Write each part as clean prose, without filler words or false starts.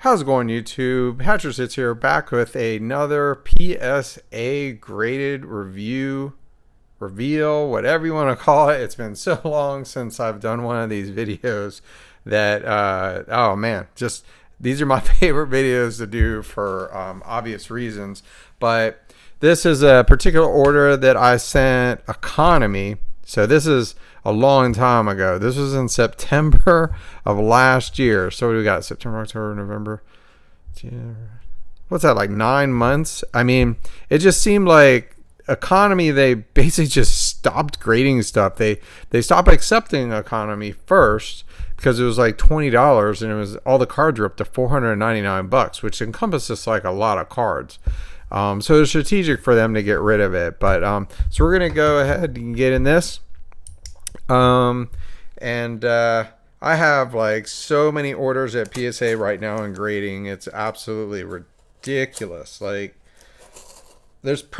How's it going, YouTube? Hatchers Hits here, back with another PSA graded reveal, whatever you want to call it. It's been so long since I've done one of these videos that, oh man, just these are my favorite videos to do for obvious reasons. But this is a particular order that I sent economy. So this is a long time ago. This was in September of last year. So what do we got? September, October, November. What's that, like 9 months? I mean, it just seemed like economy, they basically just stopped grading stuff. They stopped accepting economy first because it was like $20 and it was all the cards were up to $499, which encompasses like a lot of cards. So it was strategic for them to get rid of it. But so we're going to go ahead and get in this. I have like so many orders at PSA right now in grading. It's absolutely ridiculous. Like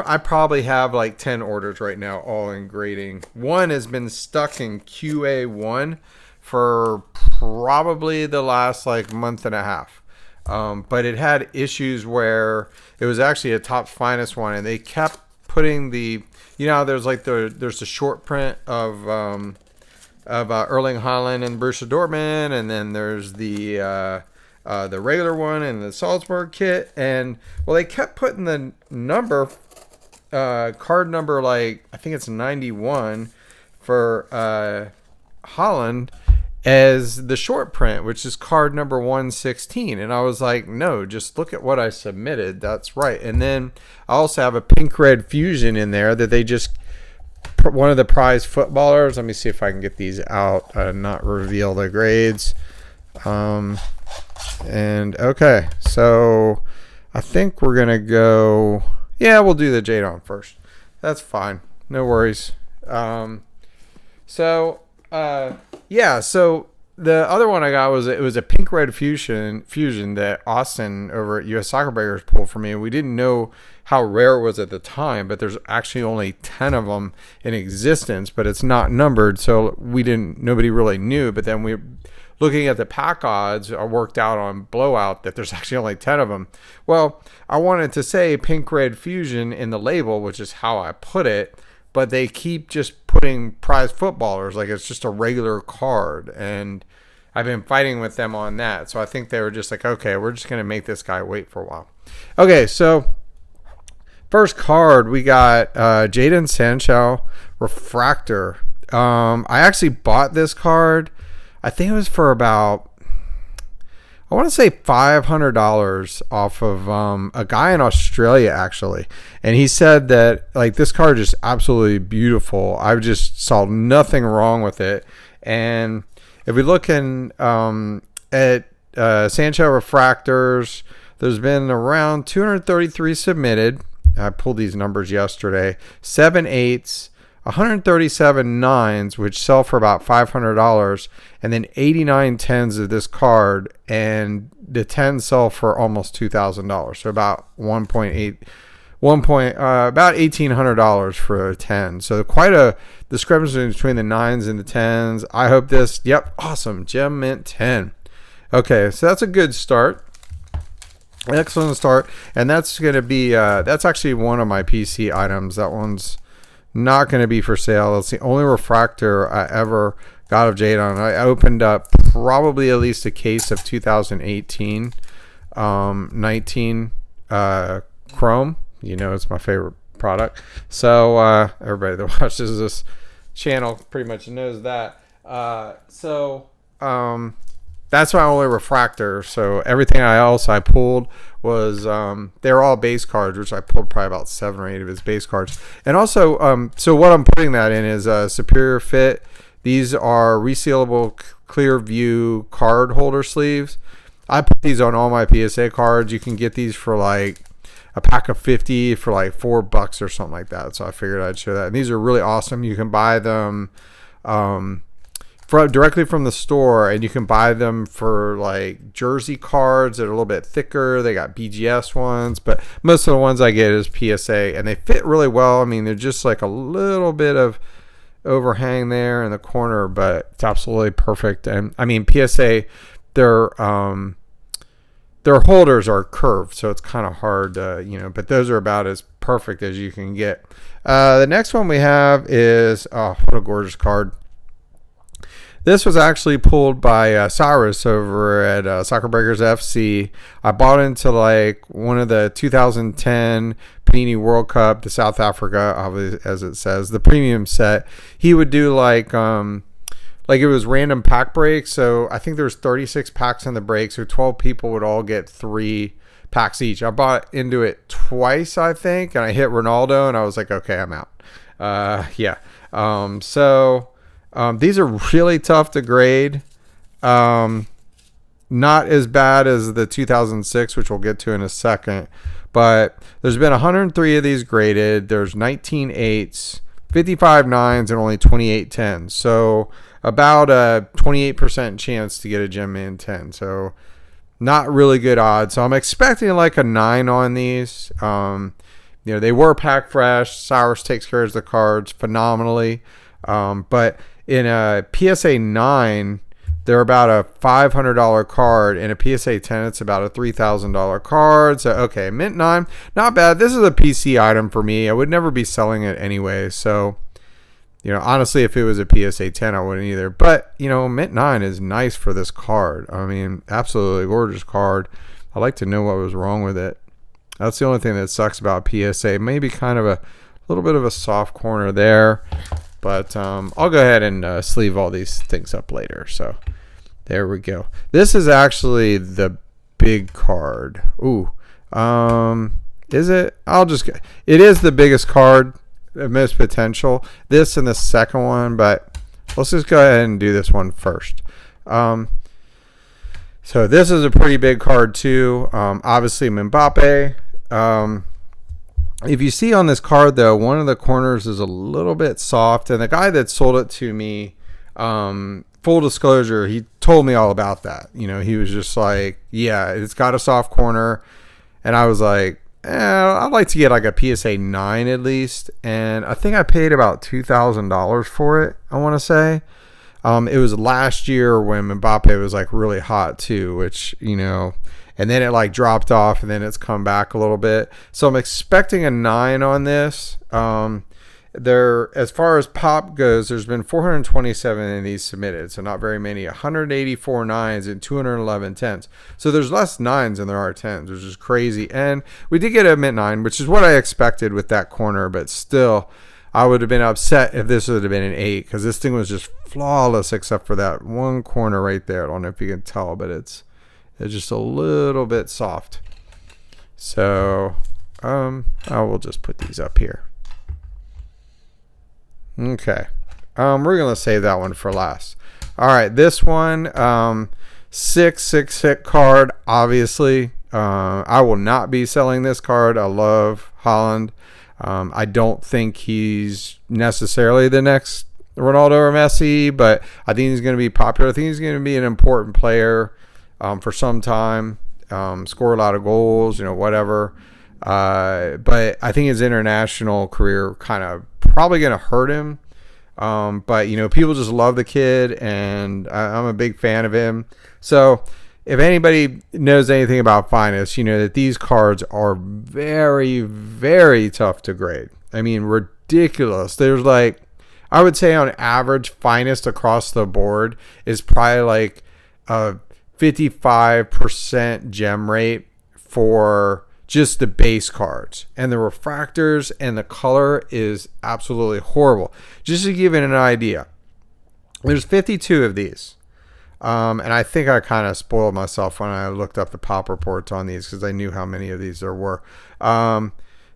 I probably have like 10 orders right now, all in grading. One has been stuck in QA1 for probably the last like month and a half. But it had issues where it was actually a top finest one, and they kept putting the, there's like there's the short print of Erling Haaland and Borussia Dortmund, and then there's the regular one and the Salzburg kit, and well, they kept putting the number, card number, like I think it's 91 for Haaland, as the short print, which is card number 116. And I was like, no, just look at what I submitted. That's right. And then I also have a pink red fusion in there that they just, one of the prize footballers. Let me see if I can get these out, not reveal the grades. And okay, so I think we're going to go, yeah, we'll do the Jaden first. That's fine. No worries. Yeah, so the other one I got was, it was a pink red fusion that Austin over at US Soccer Breakers pulled for me. We didn't know how rare it was at the time, but there's actually only 10 of them in existence, but it's not numbered, so nobody really knew. But then we, looking at the pack odds, I worked out on Blowout that there's actually only 10 of them. Well, I wanted to say pink red fusion in the label, which is how I put it, but they keep just putting prize footballers like it's just a regular card, and I've been fighting with them on that. So I think they were just like, okay, we're just going to make this guy wait for a while. Okay, so first card, we got Jaden Sancho Refractor. I actually bought this card. I think it was for about, I want to say $500 off of a guy in Australia, actually. And he said that like this card is absolutely beautiful. I just saw nothing wrong with it. And if we look in at Sancho Refractors, there's been around 233 submitted. I pulled these numbers yesterday. 7 8s, 137 9s, which sell for about $500, and then 89 10s of this card, and the 10s sell for almost $2,000, so about about $1,800 for a 10. So quite a discrepancy between the 9s and the 10s. I hope this, yep, awesome, gem mint 10. Okay, so that's a good start. Excellent start, and that's going to be that's actually one of my PC items. That one's not going to be for sale. It's the only refractor I ever got of Jaden. I opened up probably at least a case of 2018 19 Chrome. It's my favorite product. So everybody that watches this channel pretty much knows that. That's my only refractor. So everything else I pulled was they're all base cards, which I pulled probably about 7 or 8 of his base cards. And also, so what I'm putting that in is Superior Fit. These are resealable clear view card holder sleeves. I put these on all my PSA cards. You can get these for like a pack of 50 for like $4 or something like that. So I figured I'd show that. And these are really awesome. You can buy them directly from the store, and you can buy them for like jersey cards that are a little bit thicker. They got BGS ones, but most of the ones I get is PSA, and they fit really well. I mean, they're just like a little bit of overhang there in the corner, but it's absolutely perfect. And I mean, PSA, their their holders are curved, so it's kind of hard to, but those are about as perfect as you can get. The next one we have is, oh, what a gorgeous card. This was actually pulled by Cyrus over at Soccer Breakers FC. I bought into like one of the 2010 Panini World Cup to South Africa, as it says, the premium set. He would do like it was random pack breaks. So I think there was 36 packs in the break. So 12 people would all get 3 packs each. I bought into it twice, I think, and I hit Ronaldo, and I was like, okay, I'm out. Yeah. These are really tough to grade. Not as bad as the 2006, which we'll get to in a second. But there's been 103 of these graded. There's 19 8s, 55 9s, and only 28 10s. So about a 28% chance to get a Gem Man 10. So not really good odds. So I'm expecting like a 9 on these. They were pack fresh. Cyrus takes care of the cards phenomenally. But in a PSA 9, they're about a $500 card. In a PSA 10, it's about a $3,000 card. So, okay, Mint 9, not bad. This is a PC item for me. I would never be selling it anyway. So, honestly, if it was a PSA 10, I wouldn't either. But, Mint 9 is nice for this card. I mean, absolutely gorgeous card. I'd like to know what was wrong with it. That's the only thing that sucks about PSA. Maybe kind of a little bit of a soft corner there. But I'll go ahead and sleeve all these things up later. So there we go. This is actually the big card. Ooh. Is it? It is the biggest card, the most potential. This and the second one, but let's just go ahead and do this one first. So this is a pretty big card too. Obviously Mbappe. If you see on this card, though, one of the corners is a little bit soft. And the guy that sold it to me, full disclosure, he told me all about that. He was just like, yeah, it's got a soft corner. And I was like, I'd like to get like a PSA 9 at least. And I think I paid about $2,000 for it, I want to say. It was last year when Mbappe was like really hot too, which, and then it like dropped off and then it's come back a little bit. So I'm expecting a 9 on this. As far as pop goes, there's been 427 of these submitted. So not very many, 184 9s and 211 10s. So there's less 9s than there are 10s, which is crazy. And we did get a Mint 9, which is what I expected with that corner, but still I would have been upset if this would have been an 8 because this thing was just flawless except for that one corner right there. I don't know if you can tell, but it's just a little bit soft. So I will just put these up here. Okay. We're going to save that one for last. All right. This one, 6 hit card, obviously. I will not be selling this card. I love Haaland. I don't think he's necessarily the next Ronaldo or Messi, but I think he's going to be popular. I think he's going to be an important player for some time, score a lot of goals, whatever. But I think his international career kind of probably going to hurt him. But people just love the kid, and I'm a big fan of him. So if anybody knows anything about finest, that these cards are very, very tough to grade. I mean, ridiculous. There's like, I would say on average, finest across the board is probably like a 55% gem rate for just the base cards, and the refractors and the color is absolutely horrible. Just to give it an idea, there's 52 of these, and I think I kind of spoiled myself when I looked up the pop reports on these because I knew how many of these there were.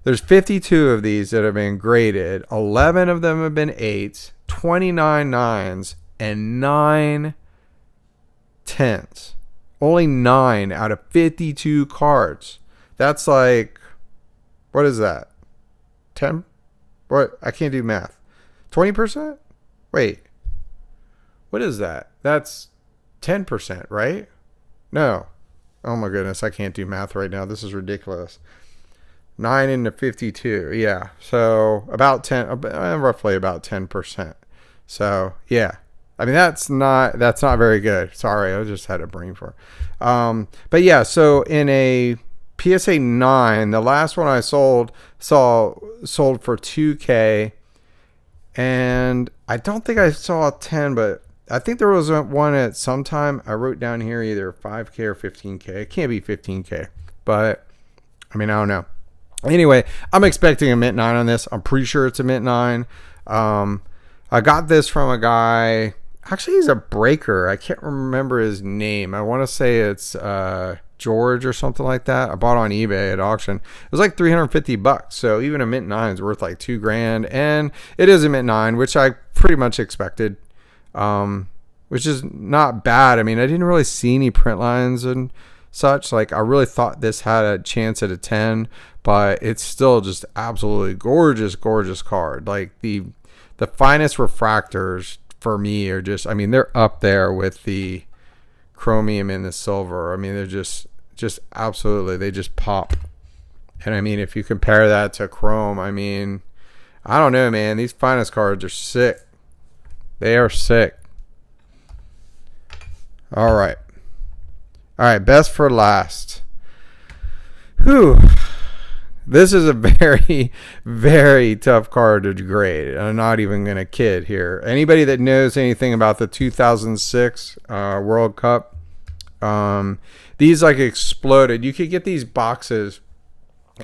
There's 52 of these that have been graded. 11 of them have been 8s, 29 9s, and 9 10s. Only 9 out of 52 cards. That's like, what is that? 10? What? I can't do math. 20%? Wait. What is that? That's 10%, right? No. Oh my goodness, I can't do math right now. This is ridiculous. 9 into 52. Yeah. So about 10, roughly about 10%. So yeah, I mean, that's not very good. Sorry, I just had a brain fart. But yeah, so in a PSA 9, the last one I sold for 2K, and I don't think I saw a 10, but I think there was one at some time. I wrote down here either 5K or 15K. It can't be 15K, but I mean, I don't know. Anyway, I'm expecting a mint 9 on this. I'm pretty sure it's a mint 9. I got this from a guy. Actually, he's a breaker. I can't remember his name. I want to say it's George or something like that. I bought it on eBay at auction. It was like $350. So even a mint 9 is worth like $2,000, and it is a mint 9, which I pretty much expected, which is not bad. I mean, I didn't really see any print lines and such. Like, I really thought this had a chance at a 10, but it's still just absolutely gorgeous card. Like the finest refractors for me are just, I mean, they're up there with the chromium and the silver. I mean, they're just absolutely, they just pop. And I mean, if you compare that to chrome, I mean, I don't know, man. These finest cards are sick. They are sick. All right, best for last. Whew. This is a very, very tough card to grade. I'm not even going to kid here. Anybody that knows anything about the 2006 World Cup, these like exploded. You could get these boxes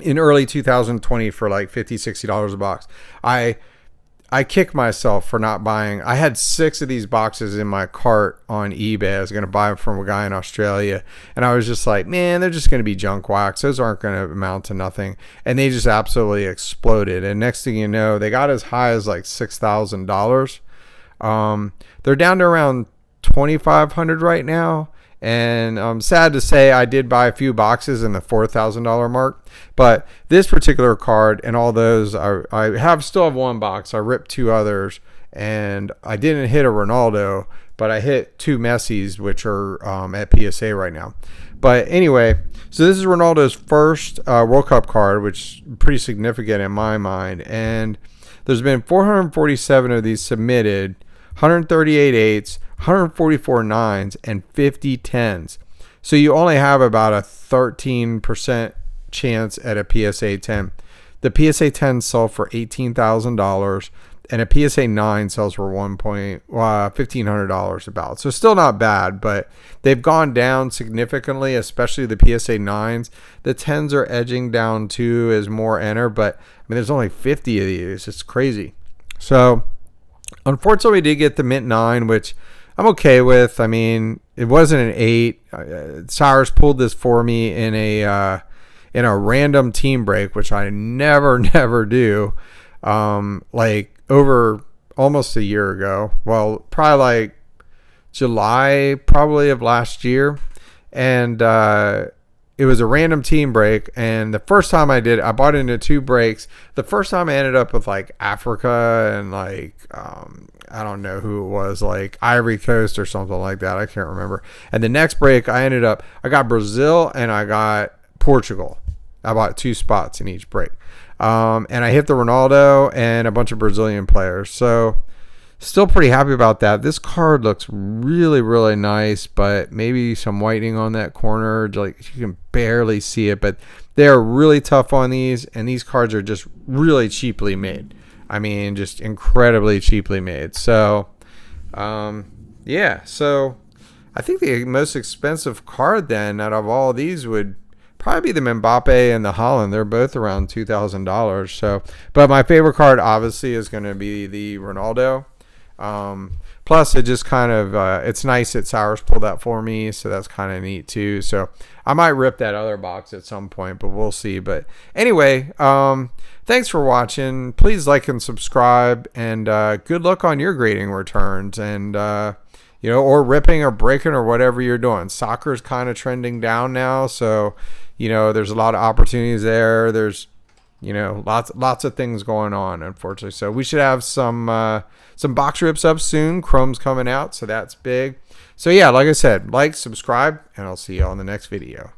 in early 2020 for like $50, $60 a box. I kick myself for not buying. I had 6 of these boxes in my cart on eBay. I was going to buy them from a guy in Australia. And I was just like, man, they're just going to be junk wax. Those aren't going to amount to nothing. And they just absolutely exploded. And next thing you know, they got as high as like $6,000. They're down to around $2,500 right now. And I'm sad to say I did buy a few boxes in the $4,000 mark. But this particular card and all those, I still have one box. I ripped 2 others, and I didn't hit a Ronaldo, but I hit 2 Messis, which are at PSA right now. But anyway, so this is Ronaldo's first World Cup card, which is pretty significant in my mind. And there's been 447 of these submitted, 138 8s, 144 9s, and 50 10s. So you only have about a 13% chance at a PSA 10. The PSA 10 sell for $18,000, and a PSA 9 sells for $1,500 about. So still not bad, but they've gone down significantly, especially the PSA 9s. The 10s are edging down too as more enter, but I mean, there's only 50 of these. It's crazy. So unfortunately, we did get the mint 9, which I'm okay with. I mean, it wasn't an 8. Cyrus pulled this for me in a random team break, which I never do. Like over almost a year ago. Well, probably like July of last year, and it was a random team break. And the first time I did, I bought into 2 breaks. The first time I ended up with like Africa and like I don't know who it was, like Ivory Coast or something like that. I can't remember. And the next break, I got Brazil and I got Portugal. I bought 2 spots in each break. And I hit the Ronaldo and a bunch of Brazilian players. So still pretty happy about that. This card looks really, really nice, but maybe some whitening on that corner. Like you can barely see it, but they're really tough on these. And these cards are just really cheaply made. I mean, just incredibly cheaply made. So, yeah. So I think the most expensive card then out of all these would probably be the Mbappe and the Haaland. They're both around $2,000. So, but my favorite card obviously is going to be the Ronaldo. Plus it just kind of, it's nice that Cyrus pulled that for me. So that's kind of neat too. So I might rip that other box at some point, but we'll see. But anyway, thanks for watching. Please like and subscribe, and good luck on your grading returns, and or ripping or breaking or whatever you're doing. Soccer's kind of trending down now, so there's a lot of opportunities there. There's lots of things going on, unfortunately. So we should have some box rips up soon. Chrome's coming out, so that's big. So yeah, like I said, like, subscribe, and I'll see you on the next video.